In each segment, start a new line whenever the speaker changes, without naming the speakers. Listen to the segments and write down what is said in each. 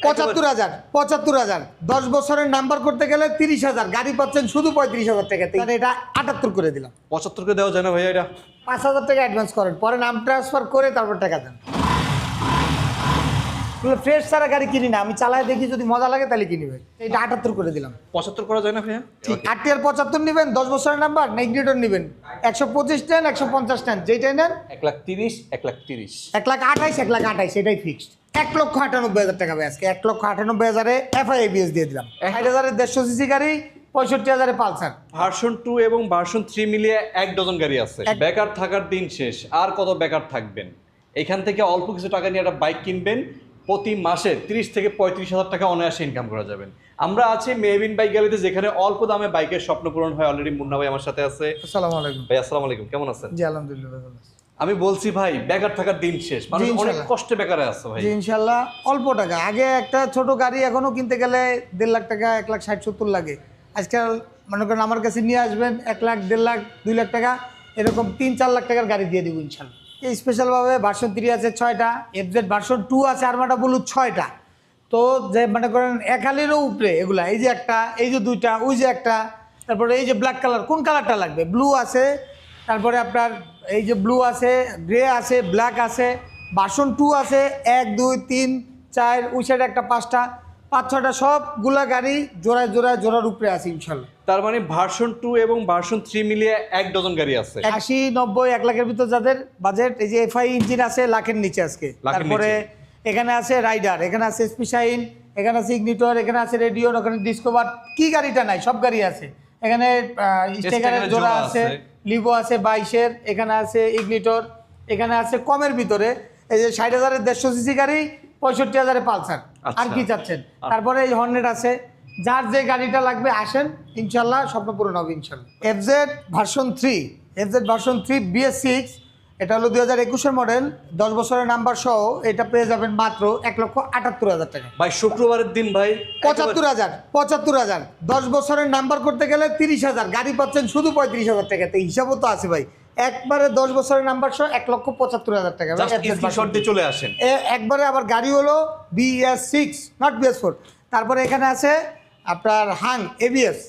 ৭৫,০০০ ৭৫,০০০ 10 বছরের নাম্বার করতে গেলে ৩০,০০০, গাড়ি পাচ্ছেন শুধু ৩৫,০০০ টাকা। তাহলে এটা ৭৮ করে দিলাম।
৭৫ করে দেওয়া যায় না ভাইয়া? এটা
৫,০০০ টাকা অ্যাডভান্স করেন, পরে নাম ট্রান্সফার করে তারপর টাকা দেন। ফ্রেশ ছাড়া গাড়ি কিনি না, আমি চালায় দেখি যদি মজা লাগে তাহলে কিনি ভাই। এটা ৭৮ করে দিলাম।
৭৫ করা যায় না ভাইয়া?
ঠিক ৮ আর ৭৫ নেবেন, 10 বছরের নাম্বার না ইগনিটর নেবেন, 125 নেন 150 নেন, যেটাই নেন
১,৩০,০০০, ১,৩০,০০০।
1,২৮,০০০, 1,২৮,০০০ এটাই ফিক্সড। ১,৯৮,০০০ টাকা ভাই আজকে ১,৯৮,০০০ এফআই এবিএস দিয়ে দিলাম। ৬০,০০০ ১৫০ সিসি গাড়ি, ৬৫,০০০ পালসার।
ভার্সন 2 এবং ভার্সন 3 মিলিয়ে ১ ডজন গাড়ি আছে। বেকার থাকার দিন শেষ, আর কত বেকার থাকবেন? এখান থেকে অল্প কিছু টাকা নিয়ে একটা বাইক কিনবেন, প্রতি মাসে ৩০ থেকে ৩৫,০০০ টাকা অনায়াসে ইনকাম করা যাবেন। আমরা আছি মেহবিন বাইক গ্যালারিতে, যেখানে অল্প দামে বাইকের স্বপ্ন পূরণ হয়। অলরেডি মুন্না ভাই আমার সাথে আছে।
আসসালামু আলাইকুম
ভাই। আসসালামু আলাইকুম, কেমন আছেন?
জি আলহামদুলিল্লাহ ভালো আছি।
আমি বলছি ভাই, বেকার থাকার দিন শেষ, মানুষ অনেক কষ্টে বেকারে আছে ভাই।
জি ইনশাআল্লাহ অল্প টাকা। আগে একটা ছোট গাড়ি এখনো কিনতে গেলে ১.৫ লাখ টাকা, ১,৬০,৭০ লাগে। আজকাল মনে করেন আমার কাছে নিয়ে আসবেন ১ লাখ, ১.৫ লাখ, ২ লাখ টাকা, এরকম ৩-৪ লাখ টাকার গাড়ি দিয়ে দিব ইনশাআল্লাহ। এই স্পেশালভাবে ভার্সন 3 আছে 6টা, এফজেড ভার্সন 2 আছে আরমাটা ব্লু 6টা। তো যে মনে করেন ১,০০০-এরও উপরে এগুলা, এই যে একটা, এই যে 2টা, ওই যে একটা, তারপরে এই যে ব্ল্যাক কালার, কোন কালারটা লাগবে? ব্লু আছে, তারপরে আপনার এই যে ব্লু আছে, গ্রে আছে, ব্ল্যাক আছে, ভার্সন 2 আছে ১, ২, ৩, ৪, ওই সাইডে একটা 5টা, ৫-৬টা সবগুলা গাড়ি জোড়ায় জোড়ায় জোড়ার উপরে আছে ইনশাল্লাহ।
তার মানে ভার্সন 2 এবং ভার্সন 3 মিলিয়ে 1 ডজন গাড়ি আছে।
৮০, ৯০, ১ লাখের ভিতর যাদের বাজেট, এই যে এফআই ইঞ্জিন আছে লাখের নিচে আজকে। তারপরে এখানে আছে রাইডার, এখানে আছে স্পেশাইন, এখানে আছে ইগনিটর, এখানে আছে রেডিওন, ওখানে ডিসকভার, কি গাড়িটা নাই সব গাড়ি আছে এখানে। স্টেকারের জোড়া আছে, লিভো আছে 22-এর, এখানে আছে ইগনিটর, এখানে আছে কমের ভিতরে এই যে ৬০,০০০ ১৫০ সিসি গাড়ি, ৬৫,০০০ পালসার। আর কি চাচ্ছেন? তারপরে এই হর্নেট আছে। যার যে গাড়িটা লাগবে আসেন, ইনশাল্লাহ স্বপ্ন পূরণ হবে ইনশাল্লাহ। FZ version 3, FZ version 3 BS6, এটা হলো 2021-এর মডেল, 10 বছরের নাম্বার সহ। এটা পেয়ে যাবেন মাত্র ১,৭৮,০০০ টাকা।
ভাই শুক্রবারের দিন ভাই
৭৫,০০০, 10 বছরের নাম্বার করতে গেলে ৩০,০০০, গাড়ি পাচ্ছেন শুধু ৩৫,০০০ টাকা। তো হিসাবও তো আছে ভাই, একবারে 10 বছরের নাম্বার সহ ১,৭৫,০০০ টাকা।
চলে আসেন
একবারে। আবার গাড়ি হলো BS6, নট BS4। তারপরে এখানে আছে আপনার হাং এবিএস,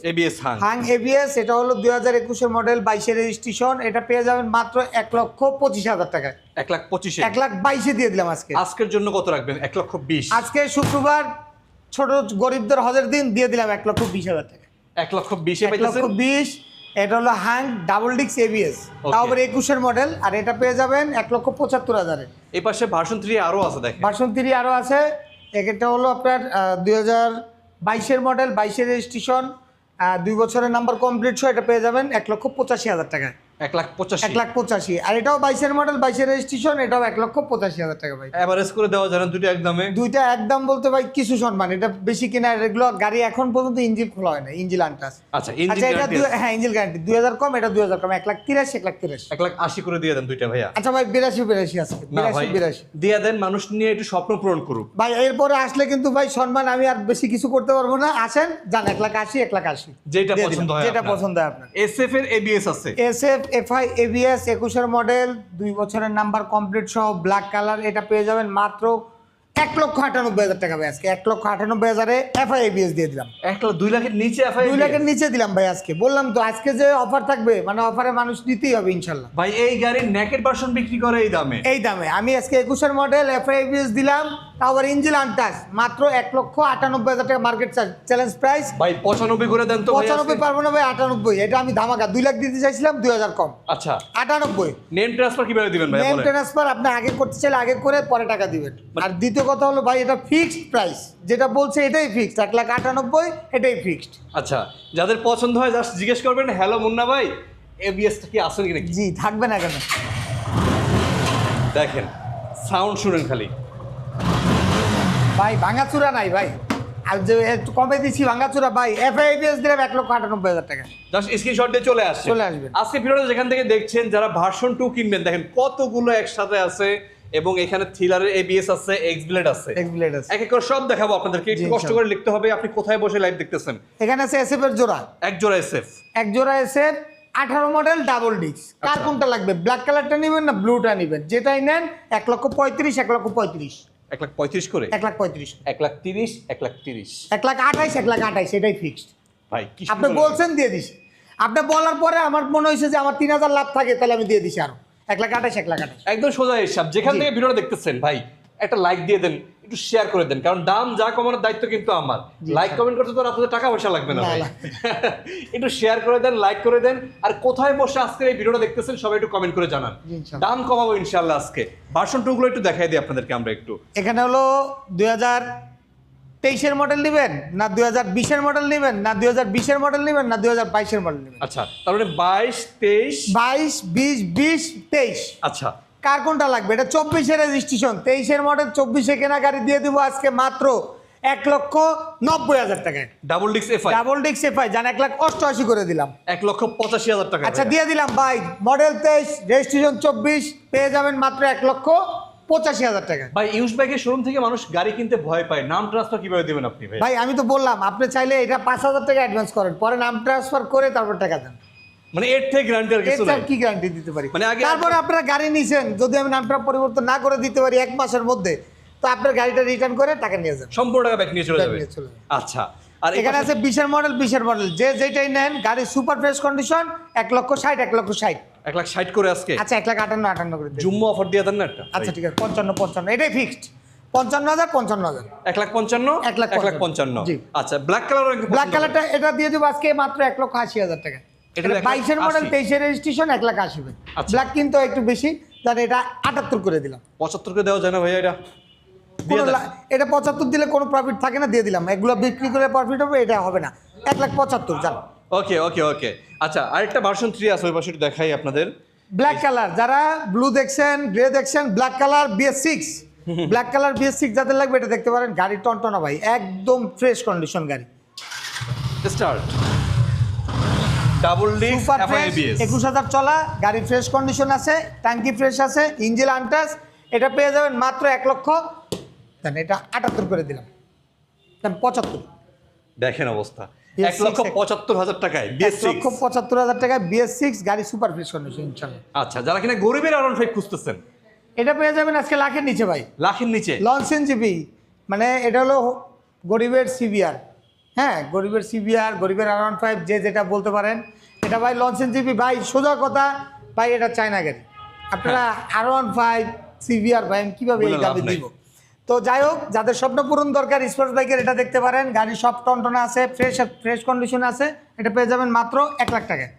হাং এবিএস, এটা হলো 2021-এর মডেল, 22-এর রেজিস্ট্রেশন। এটা পেয়ে যাবেন মাত্র ১,২৫,০০০ টাকায়।
১,২৫,০০০,
১,২২,০০০ দিয়ে দিলাম আজকে।
আজকের জন্য কত রাখবেন? ১,২০,০০০।
আজকে শুক্রবার, ছোট গরিবদের হজের দিন, দিয়ে দিলাম ১,২০,০০০ টাকা।
১,২০,০০০
১,২০,০০০। এটা হলো হাং ডাবল ডিক্স এবিএস, তাও আবার 21-এর মডেল। আর এটা পেয়ে যাবেন ১,৭৫,০০০।
এই পাশে ভার্সন 3 আরো আছে, দেখেন
ভার্সন 3 আরো আছে। এটা হলো আপনার 2022-এর মডেল, 22-এর রেজিস্ট্রেশন, 2 বছরের নাম্বার কমপ্লিট সহ। এটা পেয়ে যাবেন ১,৮৫,০০০ টাকায়।
১,৮৫,০০০।
আর এটাও 22-এর মডেল, 22-এর রেজিস্ট্রেশন, এটাও ১,৮৫,০০০ টাকা ভাই।
এভারেজ করে দেওয়া যায় না দুটো একদমে?
দুইটা একদম বলতে ভাই কিছু সম্মান, এটা বেশি কিনা। এগুলো গাড়ি এখন পর্যন্ত ইঞ্জিন খোলা হয় না, ইঞ্জিন আনটাস।
আচ্ছা,
এটা হ্যাঁ ইঞ্জিন গ্যারান্টি ২০০০ কম, এটা ২০০০ কম, ১,৮৩,০০০, ১,৮৩,০০০।
১,৮০,০০০ করে দিয়ে দেন দুইটা ভাইয়া।
আচ্ছা ভাই ৮২ আছে, ৮২
দিয়ে দেন, মানুষ নিয়ে একটু স্বপ্ন পূরণ করুক
ভাই। এরপরে আসলে কিন্তু ভাই সম্মান আমি আর বেশি কিছু করতে পারবো না। আসেন যান, ১,৮০,০০০, ১,৮০,০০০
যেটা পছন্দ হয়,
যেটা পছন্দ হয় আপনার।
SF এর ABS আছে,
SF FI ABS 21-এর মডেল, 2 বছরের নাম্বার কমপ্লিট সহ, ব্ল্যাক কালার। এটা পেয়ে যাবেন মাত্র ১,৯৮,০০০ টাকা ভাই আজকে। ১,৯৮,০০০ FI ABS দিয়ে দিলাম।
2 লাখের নিচে FI
2 লাখের নিচে দিলাম ভাই আজকে। বললাম তো আজকে যে অফার থাকবে, মানে অফারে মানুষ নিতেই হবে ইনশাল্লাহ।
ভাই এই গাড়ির নেকেড ভার্সন বিক্রি করে এই দামে?
এই দামে আমি আজকে 21-এর মডেল FI ABS দিলাম, আবার ইঞ্জিন আনটাস, মাত্র ১,৯৮,০০০ টাকা মার্কেট চ্যালেঞ্জ প্রাইস।
ভাই ৯৫ করে দেন তো।
৯৫ পারবো না ভাই, ৯৮। এটা আমি ধামাকা 2 লাখ দিতে চাইছিলাম, ২০০০ কম।
আচ্ছা
৯৮।
নেম ট্রান্সফার কিভাবে দিবেন ভাই?
নেম ট্রান্সফার আপনি আগে করতে চাইলে আগে করে পরে টাকা দিবেন। আর দ্বিতীয় কথা হলো ভাই, এটা ফিক্সড প্রাইস, যেটা বলছে এটাই ফিক্সড, ১,৯৮,০০০, এটাই ফিক্সড।
আচ্ছা, যাদের পছন্দ হয় জাস্ট জিজ্ঞেস করবেন, হ্যালো মুন্না ভাই ABS-টা কি আসেন কিনা?
জি থাকবে না কেন?
দেখেন সাউন্ড শুনেন খালি
ভাই, ভাঙাচুরা নাই ভাই। আর যে একটু কমে দিচ্ছি ভাঙাচুরা ভাই। FI ABS দিলাম ১,৯৮,০০০ টাকা।
জাস্ট স্ক্রিনশট দিয়ে চলে আসবেন। আজকে ভিডিওটা যেখান থেকে দেখছেন, যারা ভার্সন 2 কিনবেন, দেখেন কতগুলো একসাথে আছে। এবং এখানে থ্রিলারের ABS আছে, এক্সব্লেড আছে। এক এক করে সব দেখাবো আপনাদেরকে, একটু কষ্ট করে লিখতে হবে। আপনি কোথায় বসে লাইভ দেখতেছেন?
এখানে আছে SF এর জোড়া,
এক জোড়া SF,
18 মডেল ডাবল ডিস্ক। কার কোনটা লাগবে? ব্ল্যাক কালারটা নেবেন না ব্লুটা নেবেন? যেটাই নেন ১,৩৫,০০০, ১,৩৫,০০০।
1,35,000 করে,
1,35,000,
1,30,000, 1,30,000
1,28,000, 1,28,000 এটাই ফিক্সড।
ভাই কি
আপনি
সুন্দর।
বলছেন দিয়ে দিছি, আপনি বলার পরে আমার মনে হয়েছে যে আমার 3,000 লাভ থাকে, তাহলে আমি দিয়ে দিছি আরো 1,28,000, 1,28,000।
একদম সোজা হিসাব। যেখান থেকে ভিডিওটা দেখতেছেন ভাই একটা লাইক দিয়ে দেন, একটু শেয়ার করে দেন, কারণ দাম যা কমানোর দায়িত্ব কিন্তু আমার। লাইক কমেন্ট করতে তো আর আপনাদের টাকা পয়সা লাগবে না
না,
ভাই।
না।
একটু শেয়ার করে দেন, লাইক করে দেন, আর কোথায় বসে আজকে এই ভিডিওটা দেখতেছেন সবাই একটু কমেন্ট করে জানান।
জি, ইনশাআল্লাহ।
দাম কমাবো ইনশাআল্লাহ আজকে। ভার্সন 2 গুলো একটু দেখাই দিই আপনাদেরকে আমরা একটু।
এখানে হলো 2023-এর মডেল নেবেন না 2020-এর মডেল নেবেন না 2020-এর মডেল নেবেন না 2022-এর মডেল নেবেন?
আচ্ছা, তার মানে 22, 23।
22, 20, 20, 23
আচ্ছা,
কার কোনটা লাগবে? এটা 24-এর রেজিস্ট্রেশন, 23-এর মডেল, 24-এ কেনা গাড়ি দিয়ে দিব আজকে মাত্র 1,90,000 টাকায়।
ডাবল ডিক্স এফআই
ডাবল ডিক্স এফআই জান 1,88,000 করে দিলাম।
1,85,000 টাকা।
আচ্ছা দিয়ে দিলাম ভাই, মডেল 23, রেজিস্ট্রেশন 24, পেয়ে যাবেন মাত্র 1,85,000 টাকা।
ভাই ইউজ বাইকের শোরুম থেকে মানুষ গাড়ি কিনতে ভয় পায়, নাম ট্রান্সফার কিভাবে দিবেন আপনি ভাই?
ভাই আমি তো বললাম, আপনি চাইলে এটা 5,000 টাকা অ্যাডভান্স করেন, পরে নাম ট্রান্সফার করে তারপর টাকা দেন।
মানে এর থেকে গ্যারান্টি আর কিছু
এছাড়া
নাই।
কি গ্যারান্টি দিতে পারি?
মানে আগে
তারপরে আপনারা গাড়ি নিছেন, যদি আমি নামটা পরিবর্তন না করে দিতে পারি 1 মাসের মধ্যে, তো আপনার গাড়িটা রিটার্ন করে টাকা নিয়ে যান।
সম্পূর্ণ টাকা ব্যাক নিয়ে চলে
Back
যাবে।
নিয়ে চলে যাবে।
আচ্ছা, আর
এখানে আছে 20-এর মডেল, 20-এর মডেল, যে যেটাই নেন গাড়ি সুপার ফ্রেশ কন্ডিশন, 1,60,000, 1,60,000।
1,60,000 করে আজকে
আচ্ছা 1,58,000 করে দিন।
জুম্মো অফার দিয়ে দেন না একটা?
আচ্ছা ঠিক আছে, 55, এটাই ফিক্সড, 55,000, 55,000।
1,55,000,
1,55,000 জি।
আচ্ছা, ব্ল্যাক কালার।
ব্ল্যাক কালারটা এটা দিয়ে দেবো আজকে মাত্র 1,80,000 টাকা।
এটা
এটা 22-এর মডেল,
1,80,000
23-এর রেজিস্ট্রেশন, 1,80,000।
আচ্ছা।
ব্ল্যাক কিন্তু একটু বেশি, তাহলে এটা 78 করে দিলাম।
75 করে দেওয়া যায় না ভাইয়া? এটা দিয়ে দেন।
এটা 75 দিলে কোনো প্রফিট থাকে না, দিয়ে দিলাম। এগুলো বিক্রি করে প্রফিট হবে, এটা হবে না। 1,75,000 জান।
ওকে ওকে ওকে। আচ্ছা, আরেকটা ভার্সন 3 আছে, ওই পাশে একটু দেখাই আপনাদের।
ব্ল্যাক কালার, যারা ব্লু দেখছেন, গ্রে দেখছেন, black colour BS6, black colour BS6 যাদের লাগবে এটা দেখতে পারেন। গাড়ি টনটনা ভাই, একদম ফ্রেশ কন্ডিশন গাড়ি,
স্টার্ট ডাবল ডিক্স
সুপার ফ্রেশ,
এফআইবিএস।
21,000 চলা গাড়ি, ফ্রেশ কন্ডিশন আছে, ট্যাঙ্কি ফ্রেশ আছে, ইঞ্জিন আনটাচ। এটা পেয়ে যাবেন মাত্র 1,00,000, দেন এটা 78 করে দিলাম, দেন 75।
দেখেন অবস্থা,
BS6
1,75,000 টাকায় BS6।
1,75,000 টাকায় BS6 গাড়ি, সুপার ফ্রেশ কন্ডিশন ইনশাআল্লাহ।
আচ্ছা, যারা কিনা গরিবের R15 খুঁজতেছেন,
এটা পেয়ে যাবেন আজকে লাখের নিচে ভাই,
লাখের নিচে।
লঞ্চেন জিবি, মানে এটা হলো গরিবের সিবিআর। হ্যাঁ, গরিবের সিবিআর, গরিবের R15, যে যেটা বলতে পারেন। এটা ভাই লঞ্চেন জিবি ভাই, সোজা কথা ভাই, এটা চায়না গাড়ি। আপনারা R15 সিবিআর ভাই আমি কীভাবে এই
বলে লাভ
দামে
নাই।
দিব? তো যাই হোক, যাদের স্বপ্ন পূরণ দরকার স্পোর্টস বাইকের, এটা দেখতে পারেন। গাড়ি সব টনটনা আছে, ফ্রেশ কন্ডিশন আছে। এটা পেয়ে যাবেন মাত্র 1,00,000 টাকায়।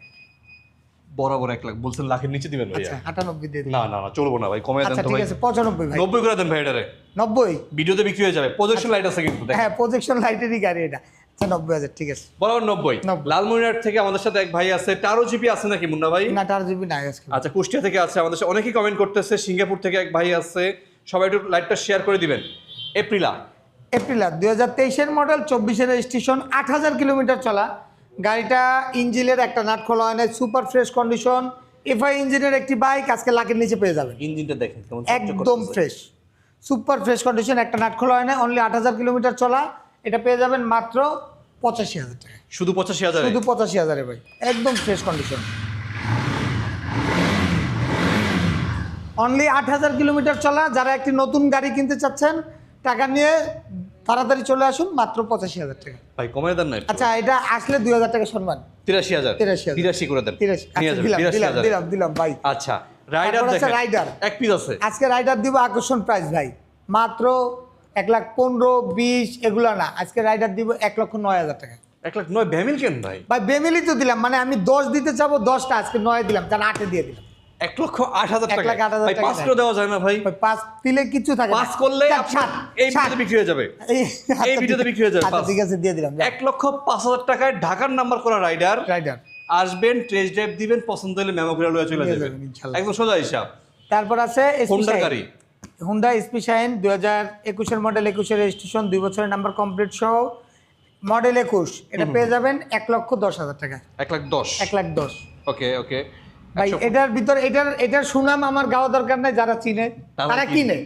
বরাবর 1,00,000 বলছেন, লাখের নিচে দিবেন ভাইয়া?
আচ্ছা 98 দিয়ে দিন।
না না না, চলবো না ভাই, কমে দেন
আচ্ছা
তো
ঠিক
ভাই।
আছে, 95 ভাই,
90 করে দেন ভাই এটারে।
90।
ভিডিওতে বিক্রি হয়ে যাবে, প্রজেকশন লাইট আছে কিন্তু দেখেন।
হ্যাঁ, প্রজেকশন লাইটেরই গাড়ি এটা। আচ্ছা 90,000 ঠিক আছে।
বরাবর 90।
90
লালমনিরহাট থেকে আমাদের সাথে এক ভাই আছে, টারো জিপি আছে নাকি মুন্না ভাই?
না, 4 জিবি নাই আজকে।
আচ্ছা, কুষ্টিয়া থেকে আছে আমাদের সাথে, অনেকেই কমেন্ট করতেছে। সিঙ্গাপুর থেকে এক ভাই আছে, সবাই একটু লাইটটা শেয়ার করে দিবেন। এপ্রিলা
2023-এর মডেল, 24-এর রেজিস্ট্রেশন, 8,000 কিলোমিটার চলা গাড়িটা। ইঞ্জিনের একটা নাট খোলা হয় না, সুপার ফ্রেশ কন্ডিশন, এফআই ইঞ্জিনের একটি বাইক, আজকে লাখের নিচে পেয়ে যাবেন।
ইঞ্জিনটা দেখেন কেমন চকচক
একদম
করতেছে।
ফ্রেশ, সুপার ফ্রেশ কন্ডিশন, একটা নাট খোলা হয় না, অনলি 8,000 কিলোমিটার চলা। এটা পেয়ে যাবেন মাত্র 85,000 টাকা,
শুধু 85,000।
শুধু 85,000 ভাই, একদম ফ্রেশ কন্ডিশন। অনলি 8,000 কিলোমিটার চলা। যারা একটি নতুন গাড়ি কিনতে চাচ্ছেন, টাকা নিয়ে তাড়াতাড়ি চলে আসুন, মাত্র 85,000 টাকা।
ভাই কমে দেন না একটু?
আচ্ছা, এটা আসলে 2,000 টাকা সম্মান।
83,000।
83,000
83 করে দেন।
83
নিয়ে
আচ্ছা,
যাবেন, 83,000
দিলাম ভাই।
আচ্ছা, রাইডার
তারপর আছে
দেখেন,
রাইডার।
এক পিস আছে।
আজকে রাইডার দিব আকর্ষণ প্রাইস ভাই, মাত্র 1,15,000, 20 এগুলো না, আজকে রাইডার দিব 1,09,000 টাকা।
1,09,000 ভ্যামিল কেন ভাই?
ভাই বেমিলি তো দিলাম, মানে আমি 10 দিতে চাবো, 10টা আজকে 9 দিলাম, তাহলে 8 দিয়ে দিলাম।
1,08,000 টাকা।
1,08,000
ভাই
টাকা
5 করে দেওয়া যায় না ভাই?
ভাই 5 দিলে কিছু থাকে না।
5 করলে
চার,
আপনার
সাত,
এই
সাত।
ভিডিওতে বিক্রি হয়ে যাবে।
আচ্ছা,
এই ভিডিওতে বিক্রি হয়ে যাবে
আচ্ছা
5।
ঠিক আছে, দিয়ে দিলাম।
1,05,000 টাকায় ঢাকার নাম্বার করা রাইডার।
রাইডার
আসবেন, টেস্ট ড্রাইভ দিবেন, পছন্দ হলে মেমো করে লয়ে চলে
নিয়ে
যাবেন।
যাবেন, ইনশাআল্লাহ।
একদম সোজা হিসাব।
তারপর আছে
হোন্ডা গাড়ি,
হুন্ডা এসপি শাইন, 2021-এর মডেল, 21-এর রেজিস্ট্রেশন, 2 বছরের নাম্বার কমপ্লিট সহ, মডেল 21। এটা পেয়ে যাবেন 1,10,000 টাকা।
1,10,000।
1,10,000
ওকে ওকে।
ভাই, এটার ভিতর এটার সুনাম আমার গাওয়া দরকার নাই, যারা চিনে তারা কিনে।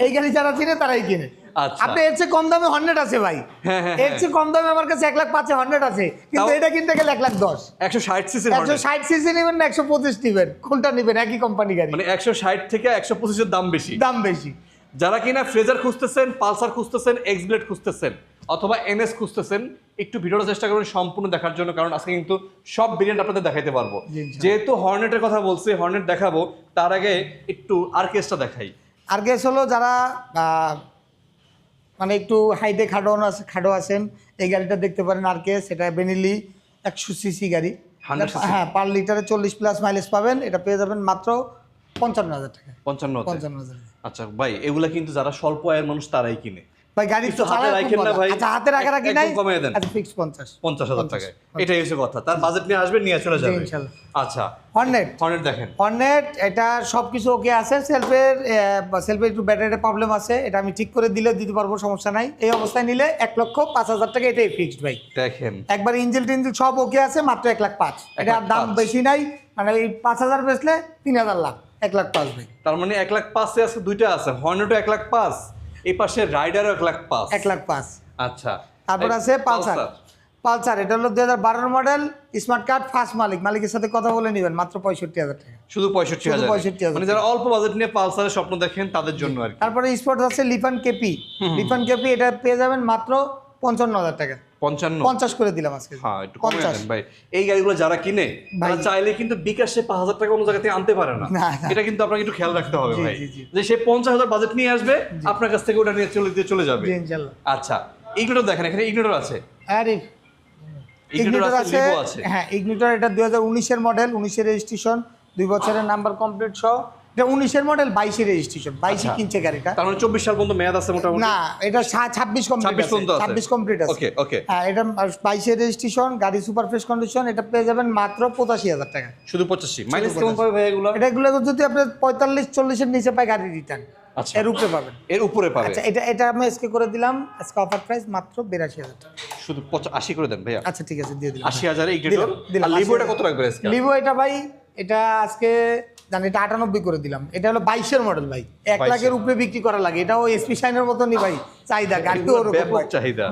এই গাড়ি যারা চিনে তারাই কিনে।
আচ্ছা।
আপনি এর চেয়ে কম দামে হর্নেট আছে ভাই,
হ্যাঁ, হ্যাঁ,
এর চেয়ে কম দামে আমার কাছে 1,05,000 হর্নেট আছে, কিন্তু
তাও-
এটা কিনতে গেলে 1,10,000।
160 সিসির
160 সিসি নেবেন না 125 নেবেন, কোনটা নেবেন? একই কোম্পানি গাড়ি,
মানে 160 থেকে 125 এর দাম বেশি।
দাম বেশি।
যারা কিনা ফ্রেজার খুঁজতেছেন, পালসার খুঁজতেছেন, এক্সব্লেড খুঁজতেছেন অথবা এনএস খুঁজতেছেন, একটু ভিডিওটা চেষ্টা করুন সম্পূর্ণ দেখার জন্য, কারণ আজকে কিন্তু সব ভেরিয়েন্ট আপনাদের দেখাইতে পারবো। যেহেতু হর্নেটের কথা বলছি, হর্নেট দেখাবো, তার আগে একটু আরকেএসটা দেখাই।
আরকেএস হলো যারা মানে একটু হাইটে খাটো আছেন, এই গাড়িটা দেখতে পারেন আরকেএস। এটা বেনিলি 100 সিসি গাড়ি, হ্যাঁ, পার লিটারে 40+ মাইলেজ পাবেন। এটা পেয়ে যাবেন মাত্র 55,000 টাকা।
55,000। আচ্ছা ভাই, এগুলা কিন্তু যারা স্বল্প আয়ের মানুষ তারাই কিনে।
ভাই গাড়ি
একটু হাতে রাখেন না ভাই।
আচ্ছা, হাতে রাখি নাই,
কমিয়ে দেন।
আচ্ছা ফিক্স
50,000 টাকায়। এটাই হচ্ছে কথা। তার বাজেট নিয়ে আসবে, নিয়ে চলে যাবে
ইনশাআল্লাহ।
আচ্ছা, হর্নেট দেখেন।
হর্নেট এটা সবকিছু ওকে আছে। সেলফের একটু ব্যাটারির প্রবলেম আছে, এটা আমি ঠিক করে দিতে পারবো, সমস্যা নাই। এই অবস্থায় নিলে 1,05,000 টাকা, এটাই ফিক্সড ভাই।
দেখেন
একবার ইঞ্জিল টিঞ্জিল সব ওকে আছে, মাত্র 1,05,000। এটা দাম বেশি নাই, মানে এই 5,000 বেচলে 3,000 লাভ, 1,05,000 ভাই।
তার মানে 1,05,000 আছে, দুইটা আছে, হর্নেটও 1,05,000, এই পাশে রাইডারও 1,05,000।
1,05,000।
আচ্ছা,
তারপর আছে পালসার। এটা হলো 2012 মডেল, স্মার্ট কার্ড, ফার্স্ট মালিকের সাথে কথা বলে নেবেন, মাত্র 65,000 টাকা।
শুধু 65,000। মানে যারা অল্প বাজেট নিয়ে পালসারের স্বপ্ন দেখেন তাদের জন্য আর কি।
তারপরে স্পোর্টস আছে লিফান কেপি। এটা পেয়ে যাবেন মাত্র 55,000 টাকা। 50 করে দিলাম আজকে।
হ্যাঁ, একটু কমে দেন ভাই। এই গাড়িগুলো যারা কিনে তারা চাইলে কিন্তু বিকাশে 5,000 টাকা অন্য জায়গা থেকে আনতে পারে না। এটা কিন্তু আপনাকে একটু খেয়াল রাখতে হবে ভাই, যে সে 50,000 বাজেট নিয়ে আসবে, আপনার কাছ থেকে ওটা নিয়ে চলে যাবে। আচ্ছা, ইগনিটর দেখেন, এখানে ইগনিটর আছে।
আরে
ইগনিটর আছে,
হ্যাঁ ইগনিটর। এটা 2019 মডেল, 19 রেজিস্ট্রেশন, 2 বছরের নাম্বার কমপ্লিট সহ। এটা 19 মডেল, 22 রেজিস্ট্রেশন, 22 কিনছে গাড়িটা।
তার মানে 24 সাল পর্যন্ত মেয়াদ আছে মোটামুটি।
না, এটা 26 কমপ্লিট আছে।
ওকে।
হ্যাঁ, এটা 22 রেজিস্ট্রেশন, গাড়ি সুপার ফ্রেশ কন্ডিশন। এটা পেয়ে যাবেন মাত্র 85,000 টাকা।
শুধু 85। মাইলেজ কেমন পাবে ভাই এগুলো?
এগুলো যদি আপনি 45-40 এর নিচে পায়, গাড়ি রিটার্ন।
আচ্ছা,
এর উপরে পাবেন।
আচ্ছা,
এটা আমি এসকে করে দিলাম, আজকে অফার প্রাইস মাত্র 82,000 টাকা।
শুধু 80 করে দেন ভাইয়া।
আচ্ছা ঠিক আছে, দিয়ে দিলাম
80,000 এ ইগনিটর। আর লিভোটা কত রাখবেন আজকে?
লিভো এটা ভাই, এটা আজকে জানি এটা 98 করে দিলাম। এটা হলো 22 এর মডেল ভাই, 1 লাখের উপরে বিক্রি করা লাগে। এটাও এসপি শাইনের মতনই ভাই, চাহিদা গাড়ি ওরকম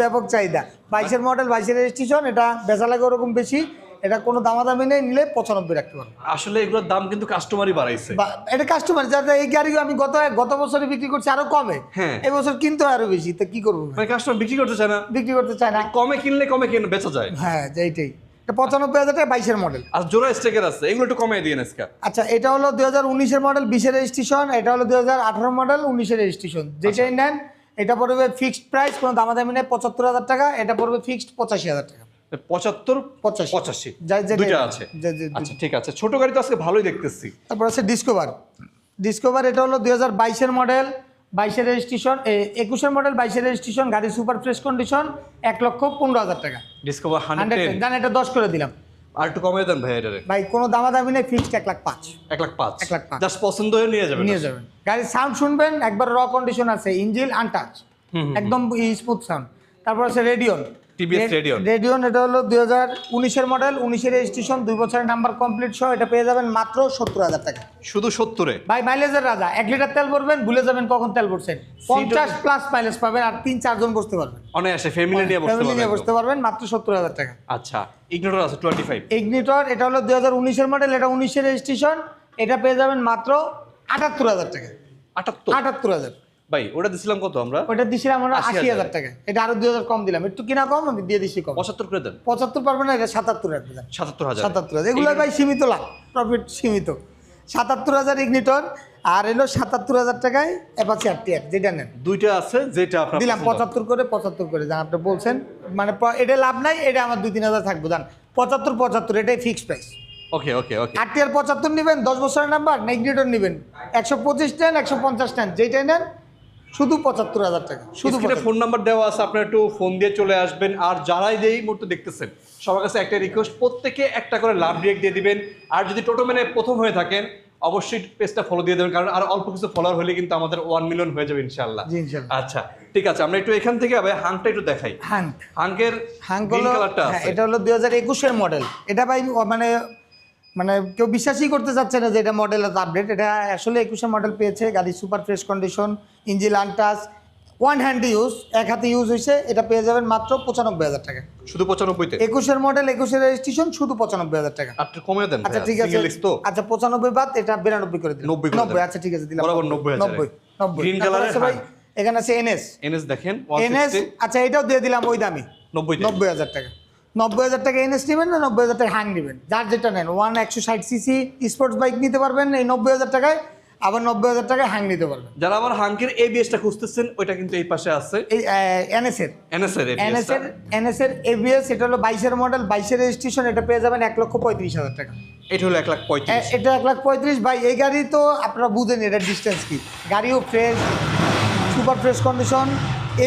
ব্যাপক চাহিদা। 22 এর মডেল, 22 এর রেজিস্ট্রেশন, এটা বেচা লাগে ওরকম বেশি। এটা কোনো দামাদামি নেই, নিলে 95 রাখতে পারবো।
আসলে এগুলোর দাম কিন্তু কাস্টমারই বাড়াইছে।
এটা কাস্টমার, যারা এই গাড়ি আমি গত বছরে বিক্রি করছি আরো কমে, এই বছর কিনতে আরো বেশি, তো কি করবো?
মানে কাস্টমার বিক্রি করতে চায় না, কমে কিনলে বেচা যায়।
হ্যাঁ, এইটাই। 95,000 টাকা, 22 এর মডেল।
আর জোড়া স্টিকার আছে, এগুলো একটু কমিয়ে দিয়ে আজকে।
আচ্ছা, এটা হলো 2019 এর মডেল, 20 এর রেজিস্ট্রেশন। এটা হলো 2018 মডেল, 19 এর রেজিস্ট্রেশন। যেটাই নেন এটা পড়বে ফিক্সড প্রাইস, কোনো দামাদামি নেই, 75,000 টাকা। এটা পড়বে ফিক্সড 85,000 টাকা।
75, 85 দুইটা আছে। আচ্ছা ঠিক আছে, ছোট গাড়ি তো আজকে ভালোই দেখতেছি।
তারপর আছে ডিসকভার। এটা হলো 2022 এর মডেল, 22 এর রেজিস্ট্রেশন, 21 এর মডেল, 22 এর রেজিস্ট্রেশন, গাড়ি সুপার ফ্রেশ কন্ডিশন, 1,15,000 টাকা।
ডিসকভার
100 জান, এটা 10 করে দিলাম।
আর একটু কমিয়ে দেন ভাই এটারে।
ভাই কোনো দামাদামি নেই, ফিক্সড 1,05,000।
1,05,000 জাস্ট পছন্দ হয়ে নিয়ে যাবেন।
গাড়ির সাউন্ড শুনবেন, একবার র কন্ডিশন আছে, ইঞ্জিন আনটাচ, একদম স্মুথ সাউন্ড। তারপর আছে রেডিয়ন। এটা হলো 2019 এর মডেল, 19 এর রেজিস্ট্রেশন, 2 বছরের নাম্বার কমপ্লিট সহ। এটা পেয়ে যাবেন মাত্র 70,000 টাকা।
শুধু 70
ভাই মাইলেজের রাজা। 1 লিটার তেল ভরবেন, ভুলে যাবেন কখন তেল ভরছেন। 50+ মাইলেজ পাবেন, আর 3-4 জন বসতে পারবেন
অনায়াসে, ফ্যামিলি নিয়ে বসতে পারবেন।
মাত্র 70,000 টাকা।
আচ্ছা, ইগনিটর আছে 25।
ইগনিটর, এটা হলো 2019 এর মডেল, এটা 19 এর রেজিস্ট্রেশন। এটা পেয়ে যাবেন মাত্র 78,000 টাকা। 78,000
ভাই, ওটা দিছিলাম কত আমরা?
ওটা দিছিলাম আমরা 80,000 টাকা। এটা আরো 2,000 কম দিলাম, একটু কিনা কম, আমি দিয়ে দিছি কম।
75 করে দেন।
75 পারবেন না, এটা 77 রাখবেন।
77,000।
এগুলো ভাই সীমিত লাভ, প্রফিট সীমিত। 77,000 ইগনিটর, আর এলো 77,000 টাকায় অ্যাপাচি RTR, যেটা নেন।
দুইটা আছে, যেটা আপনার
দিলাম 75 করে জান, আপনি বলছেন মানে এটা লাভ নাই, এটা আমার 2-3,000 থাকবো জান। 75 এটাই ফিক্সড প্রাইস।
ওকে।
RTR 75 নেবেন, 10 বছরের নাম্বার, না ইগনিটর নেবেন 125 নেন, 150 নেন, যেটাই নেন শুধু 75,000 টাকা। শুধু
ফোন নাম্বার দেওয়া আছে, আপনারা একটু ফোন দিয়ে চলে আসবেন। আর যারাই এই মুহূর্তে দেখতেছেন, সবার কাছে একটা রিকোয়েস্ট, প্রত্যেকে একটা করে লাভ রিয়েক্ট দিয়ে দিবেন। আর যদি টোটোম্যানে প্রথম হয়ে থাকেন, অবশ্যই পেজটা ফলো দিয়ে দেবেন, কারণ আর অল্প কিছু ফলোয়ার হলে কিন্তু আমাদের 1 মিলিয়ন হয়ে যাবে ইনশাআল্লাহ। আচ্ছা ঠিক আছে, আমরা একটু এখান থেকে হাংটা একটু দেখাই। হাঙ্কের কালারটা আছে,
এটা হলো 2021 এর মডেল। এটা ভাই মানে কেউ বিশ্বাসই করতে চাচ্ছে না যে এটা মডেল আপডেট। এটা আসলে 21 মডেল পেয়েছে, গাড়ি super fresh condition, engine untouch, one hand use, এক হাতে ইউজ হয়েছে, এটা পেয়ে যাবেন মাত্র 95,000 টাকা।
শুধু 95 তে?
21-এর মডেল, 21-এর রেজিস্ট্রেশন, শুধু 95,000 টাকা।
আপনি কমে দেন।
আচ্ছা ঠিক আছে, আচ্ছা 95 বাদ, এটা 92 করে দিন।
90
আচ্ছা ঠিক আছে, দিলাম
বরাবর 90,000।
90
গ্রিন কালারের
ভাই। এখানে আছে এনএস
দেখেন
এনএস,
160।
আচ্ছা এটাও দিয়ে দিলাম ওই দামি
90,000
টাকা। 90,000 টাকা এনএস নেবেন না 90,000 টাকা হ্যাং নেবেন, যার যেটা নেন। 160 সিসি স্পোর্টস বাইক নিতে পারবেন এই 90,000 টাকায়, আবার 90,000 টাকায় হ্যাং নিতে পারবেন।
যারা আবার হাঙ্কের এবিএসটা খুঁজতেছেন, ওইটা কিন্তু এই পাশে আছে।
এই এনএস-এর
এনএস-এর
এবিএস, এটা হলো 22-এর মডেল, 22-এর রেজিস্ট্রেশন, এটা পেয়ে যাবেন 1,35,000 টাকা।
এটা হলো 1,35,000।
এটা 1,35,000 ভাই। এই গাড়ি তো আপনারা বুঝেন এটা ডিস্টেন্স কি, গাড়িও fresh, super fresh condition,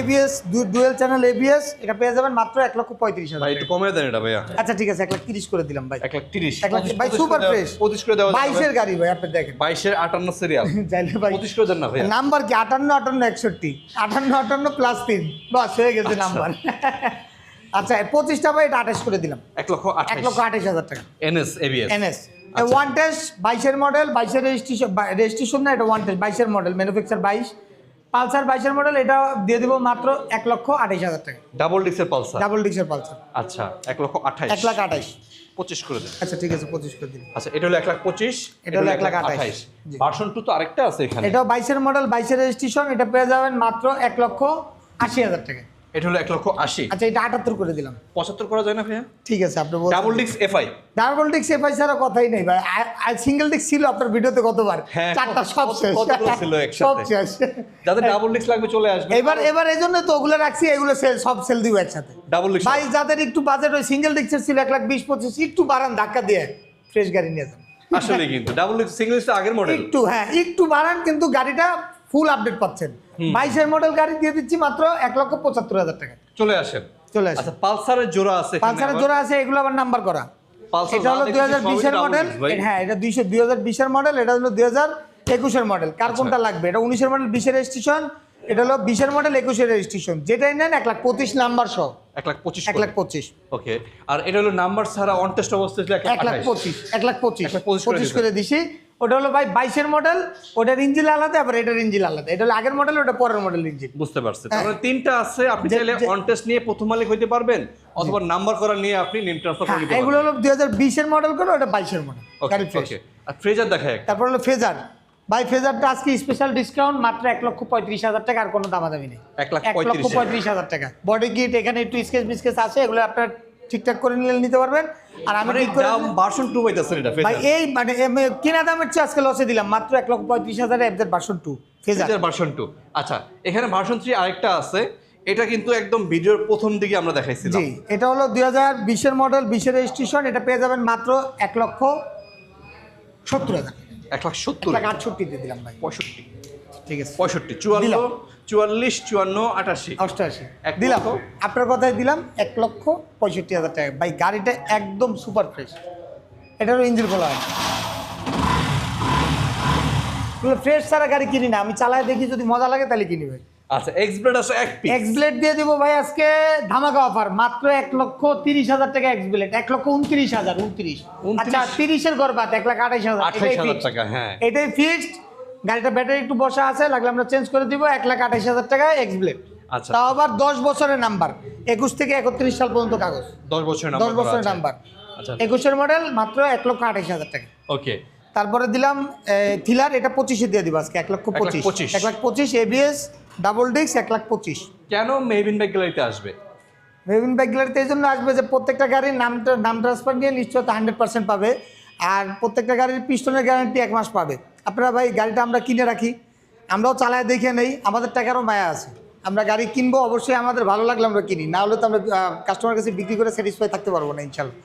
ABS, dual channel ABS, এটা পেয়ে যাবেন মাত্র 1,35,000
ভাই একটু কমে দেন এটা ভাইয়া।
আচ্ছা ঠিক আছে, 1,30,000 করে দিলাম ভাই।
1,30,000
ভাই সুপার ফ্রেশ
25 করে দেওয়া যাবে।
22-এর গাড়ি ভাই, আপনি দেখেন
22-এর 58 সিরিয়াল।
চাইলে ভাই
25 করে দেন না ভাইয়া।
নাম্বার কি 58 58 61 58 প্লাস 3, বাস হয়ে গেছে নাম্বার। আচ্ছা 25টা ভাই, এটা 28 করে দিলাম, 1,28,000 টাকা।
NS ABS
NS one test, 22-এর মডেল, 22-এর রেজিস্ট্রেশন না, এটা ওয়ান টেস্ট, 22-এর মডেল, ম্যানুফ্যাকচার 22। পালসার 22-এর মডেল, এটা দিয়ে দিব মাত্র 1,28,000 টাকা।
ডাবল ডিক্সের পালসার।
ডাবল ডিক্সের পালসার।
আচ্ছা 1,28,000।
1,28,000
25 করে দেন।
আচ্ছা ঠিক আছে, 25 করে দিন।
আচ্ছা এটা হলো 1,25,000,
এটা হলো 1,28,000। জি।
ভার্সন 2 তো আরেকটা আছে এখানে।
এটাও 22-এর মডেল, 22-এর রেজিস্ট্রেশন, এটা পেয়ে যাবেন মাত্র 1,80,000 টাকা।
এটা হলো 1,80,000।
আচ্ছা এটা 78 করে দিলাম।
75 করা যায় না ভাইয়া?
ঠিক আছে, আপনি বলুন।
ডাবল ডিক্স এফআই।
ডাবল ডিক্স এফআই ছাড়া কথাই নেই ভাই। আর সিঙ্গেল ডিক্স ছিল আপনার ভিডিওতে কতবার,
হ্যাঁ,
4টা সব শেষ।
কতগুলো ছিল একসাথে?
সব শেষ।
যাদের ডাবল ডিক্স লাগবে চলে আসবে।
এবার এই জন্য তো ওগুলো রাখছি, এগুলো সব সেল দিব একসাথে।
ডাবল ডিক্স
ভাই যাদের একটু বাজেট ওই সিঙ্গেল ডিক্সের ছিল 1,20-25, একটু বাড়ান, ধাক্কা দিয়ে ফ্রেশ গাড়ি নিয়ে যান।
আসলে কিন্তু ডাবল ডিক্স সিঙ্গেল ডিক্স আগের মডেল।
একটু বাড়ান, কিন্তু গাড়িটা ফুল আপডেট পাচ্ছেন। 22-এর মডেল গাড়ি দিয়ে দিচ্ছি মাত্র 1,75,000 টাকা।
চলে আসেন।
আচ্ছা
পালসারের জোড়া আছে,
পালসারের জোড়া আছে, এগুলো আবার নাম্বার করা। এটা হলো 2020-এর মডেল, হ্যাঁ এটা 2020-এর মডেল, এটা হলো 2021-এর মডেল। কার কোনটা লাগবে? এটা 19-এর মডেল, 20-এর রেজিস্ট্রেশন, এটা হলো 20-এর মডেল, 21-এর রেজিস্ট্রেশন, যেটাই নেন 1,25,000 নাম্বার সহ
1,25,000। ওকে, আর এটা হলো নাম্বার ছাড়া অন টেস্ট অবস্থায়
1,25,000 করে দিছি। ওটা হলো ভাই 22-এর মডেল, ওটার ইঞ্জিন আলাদা, আবার এটার ইঞ্জিন আলাদা। এটা হলো আগের মডেল, ওটা পরের মডেল ইঞ্জিন।
বুঝতে পারছেন? তাহলে তিনটা আছে, আপনি চাইলে অন টেস্ট নিয়ে প্রথম মালিক হইতে পারবেন, অথবা নাম্বার করা নিয়ে আপনি নেম ট্রান্সফার করে নিতে পারবেন।
এগুলো হলো 2020-এর মডেল করে, ওটা 22-এর মডেল গাড়ি ফ্রেশ।
আর ফ্রেজার দেখায় একটা।
তারপর হলো ফেজার ভাই, ফেজারটা আজকে স্পেশাল ডিসকাউন্ট মাত্র 1,35,000 টাকা, আর কোনো দামাদামি নেই। 1,35,000 টাকা। বডি কিট এখানে একটু স্কেচ বিস্কেচ আছে, এগুলো আপনার ঠিকঠাক করে নিতে পারবেন। আর আমি ঠিক করে
ভার্সন 2 পাইতেছেন এটা
ভাই, এই মানে কিনা দামের চেয়ে আজকে লসে দিলাম মাত্র 1,35,000 এর ভার্সন 2 ফেজার
ভার্সন 2। আচ্ছা এখানে ভার্সন 3 আরেকটা আছে, এটা কিন্তু একদম ভিডিওর প্রথম দিকে আমরা দেখাইছিলাম।
জি, এটা হলো 2020-এর মডেল, 20-এর রেজিস্ট্রেশন, এটা পেয়ে যাবেন মাত্র 1,70,000।
1,70,000।
1,68,000 দিয়ে দিলাম ভাই।
65।
ঠিক আছে,
65, 44, 44, 54, 88।
88 দিলাম। আপনার কথাই দিলাম 1,65,000 টাকা। ভাই গাড়িটা একদম সুপার ফ্রেশ। এটারও ইঞ্জিন খোলা হয়, ফ্রেশ ছাড়া গাড়ি কিনি না। আমি চালায় দেখি, যদি মজা লাগে তাহলে কিনি ভাই।
আচ্ছা এক্সব্লেড আছে এক পিস।
এক্সব্লেড দিয়ে দিব ভাই আজকে ধামাকা অফার, মাত্র 1,30,000 টাকা এক্সব্লেড। 1,29,000। 29। আচ্ছা 30-এর ঘর বাদ 1,28,000
টাকা। হ্যাঁ
এটাই ফিক্সড। গাড়িটা ব্যাটারি একটু বসা আছে, লাগলে আমরা চেঞ্জ করে দিব। 1,28,000 টাকা এক্সব্লেড।
আচ্ছা
তাও আবার 10 বছরের নাম্বার, 21 থেকে 31 সাল পর্যন্ত কাগজ।
10 বছরের
নাম্বার।
আচ্ছা
21-এর মডেল, মাত্র 1,28,000 টাকা।
ওকে,
তারপরে দিলাম থ্রিলার, এটা 25-এ দিয়ে দিব আজকে 1,25,000। 1,25,000 এবিএস ডাবল ডিস্ক 1,25,000।
কেন মেহবিন বাইক গ্যালারিতে আসবে?
মেহবিন বাইক গ্যালারিতে এই জন্য আসবে যে প্রত্যেকটা গাড়ির নাম ট্রান্সফার নিয়ে নিশ্চয়তা 100% পাবে, আর প্রত্যেকটা গাড়ির পিস্টনের গ্যারান্টি 1 মাস পাবে। আপনারা ভাই গাড়িটা আমরা কিনে রাখি, আমরাও চালায় দেখে নেই, আমাদের টাকারও মায়া আছে। আমরা গাড়ি কিনবো, অবশ্যই আমাদের ভালো লাগলে আমরা কিনি, না হলে তো আমরা কাস্টমার কাছে বিক্রি করে স্যাটিসফাই থাকতে পারবো না ইনশাল্লাহ।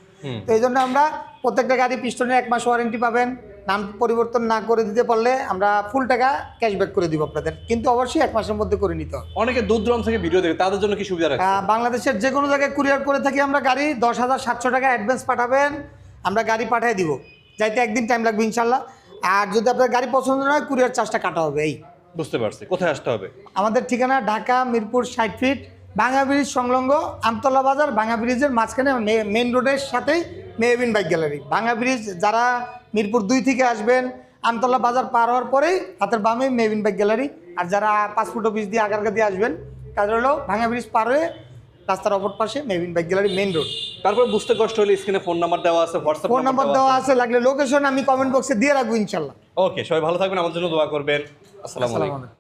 তো এই জন্য আমরা প্রত্যেকটা গাড়ি পিস্টনের 1 মাস ওয়ারেন্টি পাবেন। নাম পরিবর্তন না করে দিতে পারলে আমরা ফুল টাকা ক্যাশব্যাক করে দিব আপনাদের, কিন্তু অবশ্যই 1 মাসের মধ্যে করে নিতে হবে।
অনেকে দূর দূরান্ত থেকে ভিডিও দেখে, তাদের জন্য কি সুবিধা রাখছে?
বাংলাদেশের যে কোনো জায়গায় কুরিয়ার করে থাকি আমরা গাড়ি। 10,700 টাকা অ্যাডভান্স পাঠাবেন, আমরা গাড়ি পাঠিয়ে দিব। যাইতে একদিন টাইম লাগবে ইনশাল্লাহ। আর যদি আপনার গাড়ি পছন্দ না হয়, কুরিয়ার চার্জটা কাটা হবে। এই
বুঝতে পারছি। কোথায় আসতে হবে?
আমাদের ঠিকানা ঢাকা মিরপুর 60 ফিট, ভাঙা ব্রিজ সংলগ্ন আমতলা বাজার। ভাঙা ব্রিজের মাঝখানে মেইন রোডের সাথেই মেহবিন বাইক গ্যালারি। ভাঙা ব্রিজ যারা মিরপুর 2 থেকে আসবেন, আমতলা বাজার পার হওয়ার পরেই হাতের বামে মেবিন বাইক গ্যালারি। আর যারা পাসপোর্ট অফিস দিয়ে আগারগা দিয়ে আসবেন তাদের হলো ভাঙা ব্রিজ পার হয়ে রাস্তার অপর পাশে Mebin bike gallery main road.
তারপর বুঝতে কষ্ট হলে স্ক্রিনে ফোন নাম্বার দেওয়া আছে, হোয়াটসঅ্যাপ
ফোন নাম্বার দেওয়া আছে, লাগলে লোকেশন আমি কমেন্ট বক্সে দিয়ে রাখবো ইনশাল্লাহ।
ওকে, সবাই ভালো থাকবেন, আমাদের জন্য দোয়া করবেন। আসসালামু আলাইকুম।